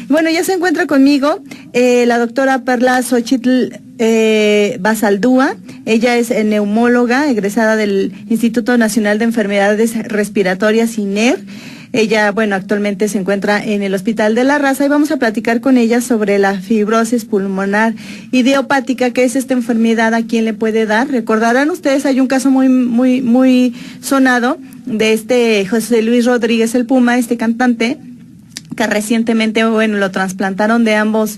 Bueno, ya se encuentra conmigo la doctora Perla Xochitl Basaldúa. Ella es neumóloga, egresada del Instituto Nacional de Enfermedades Respiratorias, INER. Ella, bueno, actualmente se encuentra en el Hospital de la Raza y vamos a platicar con ella sobre la fibrosis pulmonar idiopática, que es esta enfermedad, a quién le puede dar. Recordarán ustedes, hay un caso muy sonado de este José Luis Rodríguez el Puma, este cantante, que recientemente, bueno, lo trasplantaron de ambos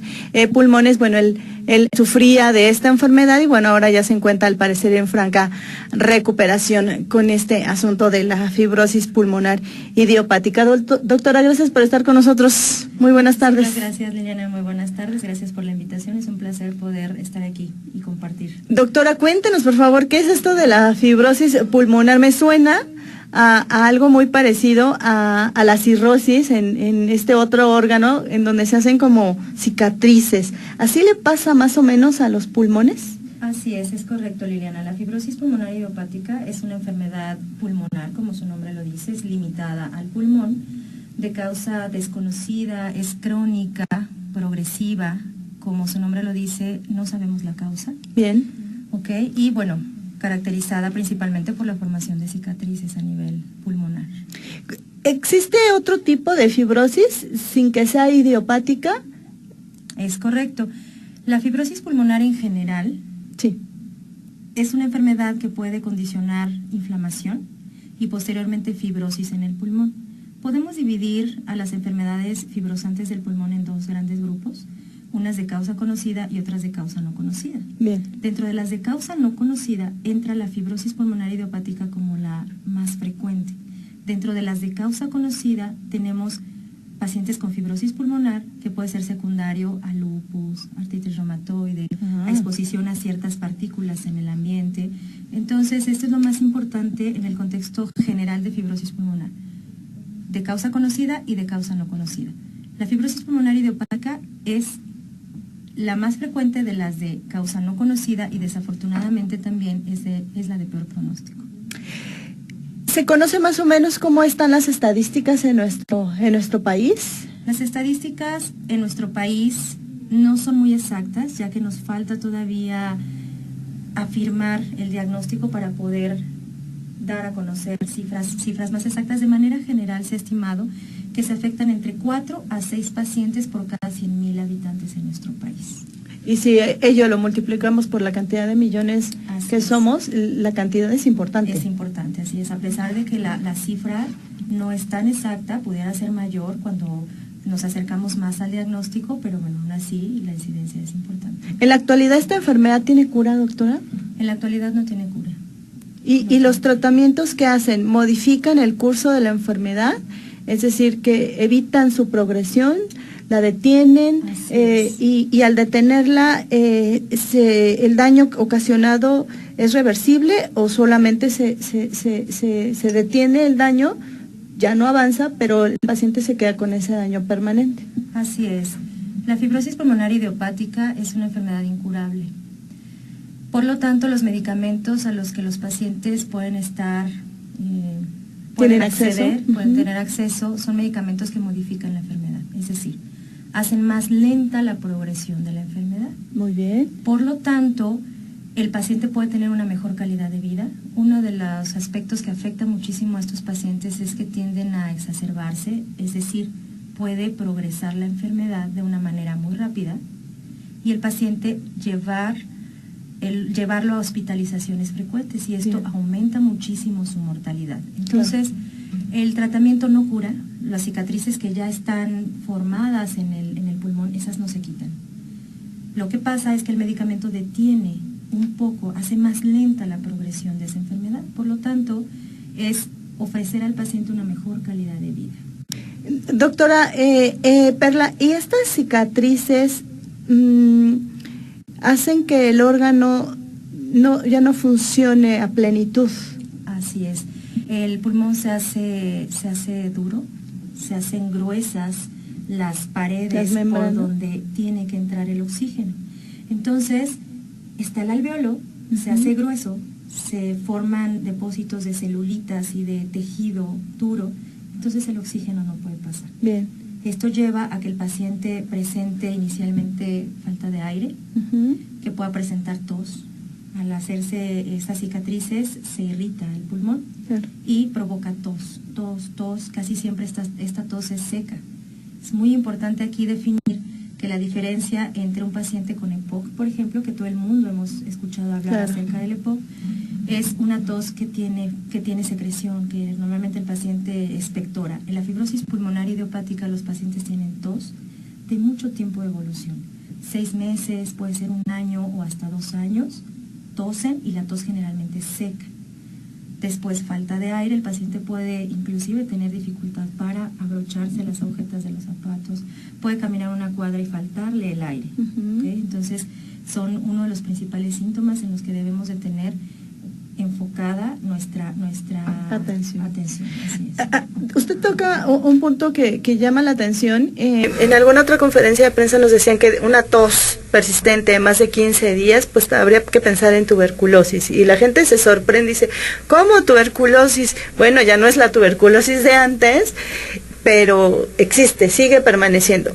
pulmones. Bueno, él sufría de esta enfermedad y bueno, ahora ya se encuentra al parecer en franca recuperación con este asunto de la fibrosis pulmonar idiopática. Doctora, gracias por estar con nosotros. Muy buenas tardes. Muchas gracias, Liliana. Muy buenas tardes. Gracias por la invitación. Es un placer poder estar aquí y compartir. Doctora, cuéntenos, por favor, ¿qué es esto de la fibrosis pulmonar? Me suena a algo muy parecido a la cirrosis en este otro órgano, en donde se hacen como cicatrices. ¿Así le pasa más o menos a los pulmones? Así es correcto, Liliana. La fibrosis pulmonar idiopática es una enfermedad pulmonar, como su nombre lo dice, es limitada al pulmón, de causa desconocida, es crónica, progresiva, como su nombre lo dice, no sabemos la causa. Bien. Ok, y bueno, caracterizada principalmente por la formación de cicatrices a nivel pulmonar. ¿Existe otro tipo de fibrosis sin que sea idiopática? Es correcto. La fibrosis pulmonar en general sí, es una enfermedad que puede condicionar inflamación y posteriormente fibrosis en el pulmón. Podemos dividir a las enfermedades fibrosantes del pulmón en dos grandes grupos, unas de causa conocida y otras de causa no conocida. Bien. Dentro de las de causa no conocida entra la fibrosis pulmonar idiopática como la más frecuente. Dentro de las de causa conocida tenemos pacientes con fibrosis pulmonar que puede ser secundario a lupus, artritis reumatoide, a exposición a ciertas partículas en el ambiente. Entonces, esto es lo más importante en el contexto general de fibrosis pulmonar, de causa conocida y de causa no conocida. La fibrosis pulmonar idiopática es la más frecuente de las de causa no conocida y desafortunadamente también es la de peor pronóstico. ¿Se conoce más o menos cómo están las estadísticas en nuestro país? Las estadísticas en nuestro país no son muy exactas, ya que nos falta todavía afirmar el diagnóstico para poder dar a conocer cifras más exactas. De manera general se ha estimado que se afectan entre 4 a 6 pacientes por cada 100,000 habitantes en nuestro país. Y si ello lo multiplicamos por la cantidad de millones que somos, la cantidad es importante. Es importante, así es. A pesar de que la cifra no es tan exacta, pudiera ser mayor cuando nos acercamos más al diagnóstico, pero bueno, aún así la incidencia es importante. ¿En la actualidad esta enfermedad tiene cura, doctora? En la actualidad no tiene cura. ¿Y los tratamientos que hacen modifican el curso de la enfermedad? Es decir, que evitan su progresión, la detienen y al detenerla, ¿el daño ocasionado es reversible o solamente se detiene el daño, ya no avanza, pero el paciente se queda con ese daño permanente? Así es. La fibrosis pulmonar idiopática es una enfermedad incurable. Por lo tanto, los medicamentos a los que los pacientes pueden estar, pueden tener acceso, son medicamentos que modifican la enfermedad, es decir, hacen más lenta la progresión de la enfermedad. Muy bien. Por lo tanto, el paciente puede tener una mejor calidad de vida. Uno de los aspectos que afecta muchísimo a estos pacientes es que tienden a exacerbarse, es decir, puede progresar la enfermedad de una manera muy rápida y el paciente llevarlo a hospitalizaciones frecuentes y esto aumenta muchísimo su mortalidad. Entonces, el tratamiento no cura, las cicatrices que ya están formadas en el pulmón, esas no se quitan. Lo que pasa es que el medicamento detiene un poco, hace más lenta la progresión de esa enfermedad, por lo tanto, es ofrecer al paciente una mejor calidad de vida. Doctora Perla, ¿y estas cicatrices hacen que el órgano ya no funcione a plenitud? Así es. El pulmón se hace duro, se hacen gruesas las paredes por donde tiene que entrar el oxígeno. Entonces, está el alveolo, se hace grueso, se forman depósitos de celulitas y de tejido duro, entonces el oxígeno no puede pasar. Bien. Esto lleva a que el paciente presente inicialmente falta de aire, que pueda presentar tos. Al hacerse estas cicatrices se irrita el pulmón y provoca tos. Casi siempre esta tos es seca. Es muy importante aquí definir que la diferencia entre un paciente con EPOC, por ejemplo, que todo el mundo hemos escuchado hablar acerca del EPOC, es una tos que tiene secreción, que normalmente el paciente expectora. En la fibrosis pulmonar idiopática los pacientes tienen tos de mucho tiempo de evolución. 6 meses, puede ser 1 año o hasta 2 años, tosen y la tos generalmente es seca. Después, falta de aire, el paciente puede inclusive tener dificultad para abrocharse las agujetas de los zapatos, puede caminar una cuadra y faltarle el aire. ¿Okay? Entonces, son uno de los principales síntomas en los que debemos de tener enfocada nuestra atención. Así es. Usted toca un punto que llama la atención. En alguna otra conferencia de prensa nos decían que una tos persistente de más de 15 días, pues habría que pensar en tuberculosis. Y la gente se sorprende y dice, ¿cómo tuberculosis? Bueno, ya no es la tuberculosis de antes, pero existe, sigue permaneciendo.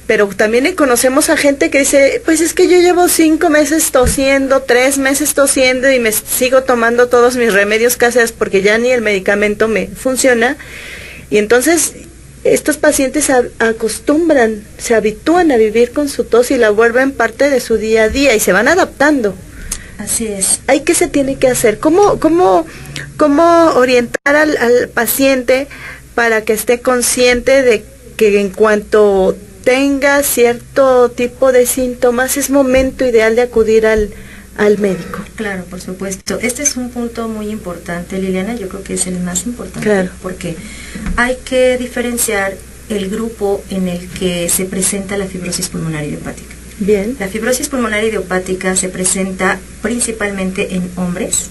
Pero también conocemos a gente que dice, pues es que yo llevo 5 meses tosiendo, 3 meses tosiendo y me sigo tomando todos mis remedios caseros porque ya ni el medicamento me funciona. Y entonces estos pacientes se acostumbran, se habitúan a vivir con su tos y la vuelven parte de su día a día y se van adaptando. Así es. ¿Qué se tiene que hacer? ¿Cómo orientar al paciente para que esté consciente de que en cuanto tenga cierto tipo de síntomas es momento ideal de acudir al médico? Claro, por supuesto. Este es un punto muy importante, Liliana, yo creo que es el más importante, claro, porque hay que diferenciar el grupo en el que se presenta la fibrosis pulmonar idiopática. Bien. La fibrosis pulmonar idiopática se presenta principalmente en hombres.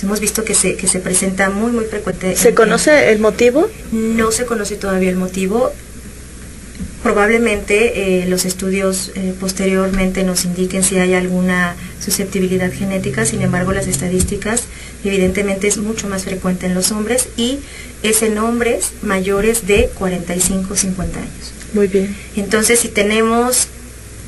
Hemos visto que se presenta muy frecuente. ¿Se conoce el motivo? No se conoce todavía el motivo. Probablemente los estudios posteriormente nos indiquen si hay alguna susceptibilidad genética, sin embargo las estadísticas evidentemente es mucho más frecuente en los hombres y es en hombres mayores de 45 o 50 años. Muy bien. Entonces, si tenemos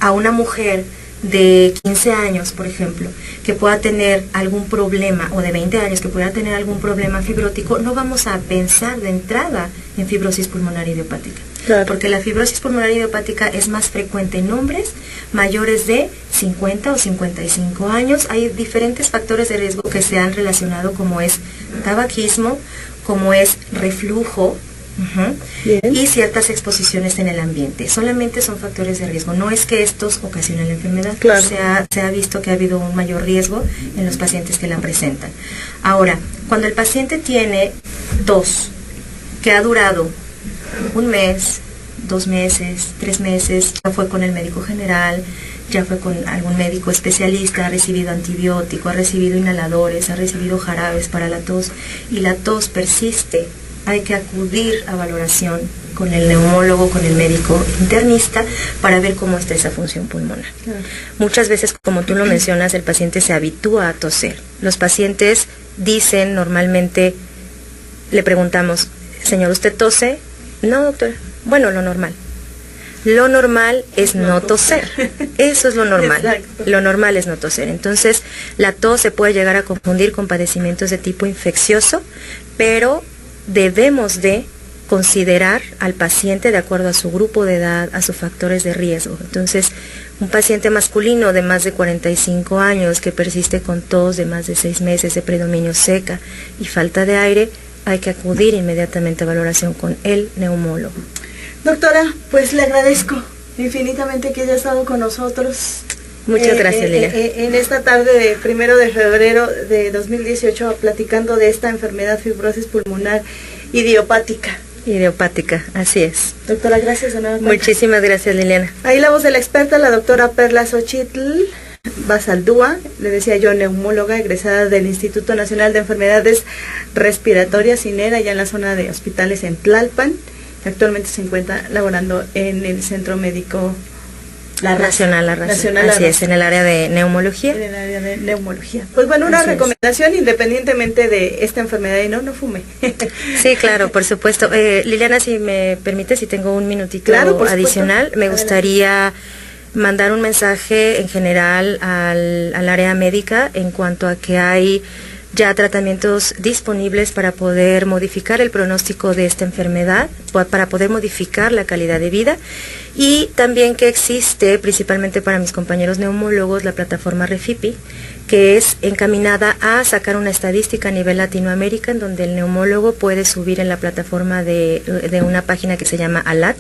a una mujer de 15 años, por ejemplo, que pueda tener algún problema, o de 20 años que pueda tener algún problema fibrótico, no vamos a pensar de entrada en fibrosis pulmonar idiopática. Claro. Porque la fibrosis pulmonar idiopática es más frecuente en hombres mayores de 50 o 55 años. Hay diferentes factores de riesgo que se han relacionado, como es tabaquismo, como es reflujo, y ciertas exposiciones en el ambiente. Solamente son factores de riesgo, no es que estos ocasionen la enfermedad. Claro. Se ha visto que ha habido un mayor riesgo en los pacientes que la presentan. Ahora, cuando el paciente tiene tos que ha durado 1 mes, 2 meses, 3 meses, ya fue con el médico general, ya fue con algún médico especialista, ha recibido antibiótico, ha recibido inhaladores, ha recibido jarabes para la tos y la tos persiste, hay que acudir a valoración con el neumólogo, con el médico internista, para ver cómo está esa función pulmonar. Claro. Muchas veces, como tú lo mencionas, el paciente se habitúa a toser. Los pacientes dicen normalmente, le preguntamos, señor, ¿usted tose? No, doctora. Bueno, lo normal. Lo normal es no toser. Eso es lo normal. Exacto. Lo normal es no toser. Entonces, la tos se puede llegar a confundir con padecimientos de tipo infeccioso, pero debemos de considerar al paciente de acuerdo a su grupo de edad, a sus factores de riesgo. Entonces, un paciente masculino de más de 45 años que persiste con tos de más de 6 meses, de predominio seca y falta de aire, hay que acudir inmediatamente a valoración con el neumólogo. Doctora, pues le agradezco infinitamente que haya estado con nosotros. Muchas gracias, Lila. En esta tarde de 1 de febrero de 2018, platicando de esta enfermedad, fibrosis pulmonar idiopática. Idiopática, así es. Doctora, gracias de nuevo. Muchísimas gracias, Liliana. Ahí la voz de la experta, la doctora Perla Xochitl Basaldúa, le decía yo, neumóloga, egresada del Instituto Nacional de Enfermedades Respiratorias, INER, allá en la zona de hospitales en Tlalpan. Actualmente se encuentra laborando en el Centro Médico La Nacional así es, en el área de neumología. En el área de neumología. Pues bueno, una recomendación independientemente de esta enfermedad y no fume. Sí, claro, por supuesto. Liliana, si me permite, si tengo un minutito adicional, me gustaría mandar un mensaje en general al área médica en cuanto a que hay ya tratamientos disponibles para poder modificar el pronóstico de esta enfermedad, para poder modificar la calidad de vida, y también que existe, principalmente para mis compañeros neumólogos, la plataforma Refipi, que es encaminada a sacar una estadística a nivel Latinoamérica, en donde el neumólogo puede subir en la plataforma de una página que se llama ALAT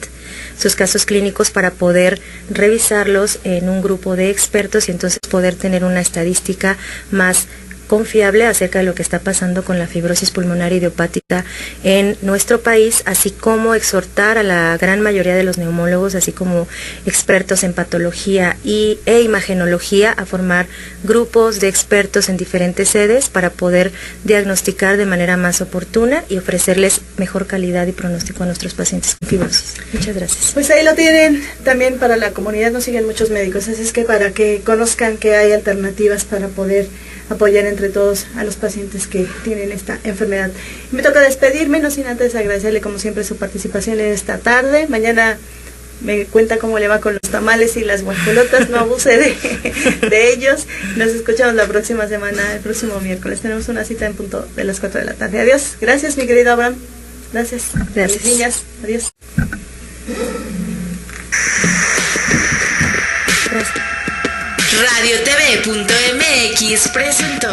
sus casos clínicos para poder revisarlos en un grupo de expertos y entonces poder tener una estadística más confiable acerca de lo que está pasando con la fibrosis pulmonar idiopática en nuestro país, así como exhortar a la gran mayoría de los neumólogos, así como expertos en patología e imagenología, a formar grupos de expertos en diferentes sedes para poder diagnosticar de manera más oportuna y ofrecerles mejor calidad y pronóstico a nuestros pacientes con fibrosis. Muchas gracias. Pues ahí lo tienen, también para la comunidad nos siguen muchos médicos, así es que para que conozcan que hay alternativas para poder apoyar entre todos a los pacientes que tienen esta enfermedad. Me toca despedirme, no sin antes agradecerle como siempre su participación en esta tarde. Mañana me cuenta cómo le va con los tamales y las guajolotas, no abuse de ellos. Nos escuchamos la próxima semana, el próximo miércoles. Tenemos una cita en punto de las 4 de la tarde. Adiós. Gracias, mi querido Abraham. Gracias. Gracias. Mis niñas. Adiós. RadioTV.mx presentó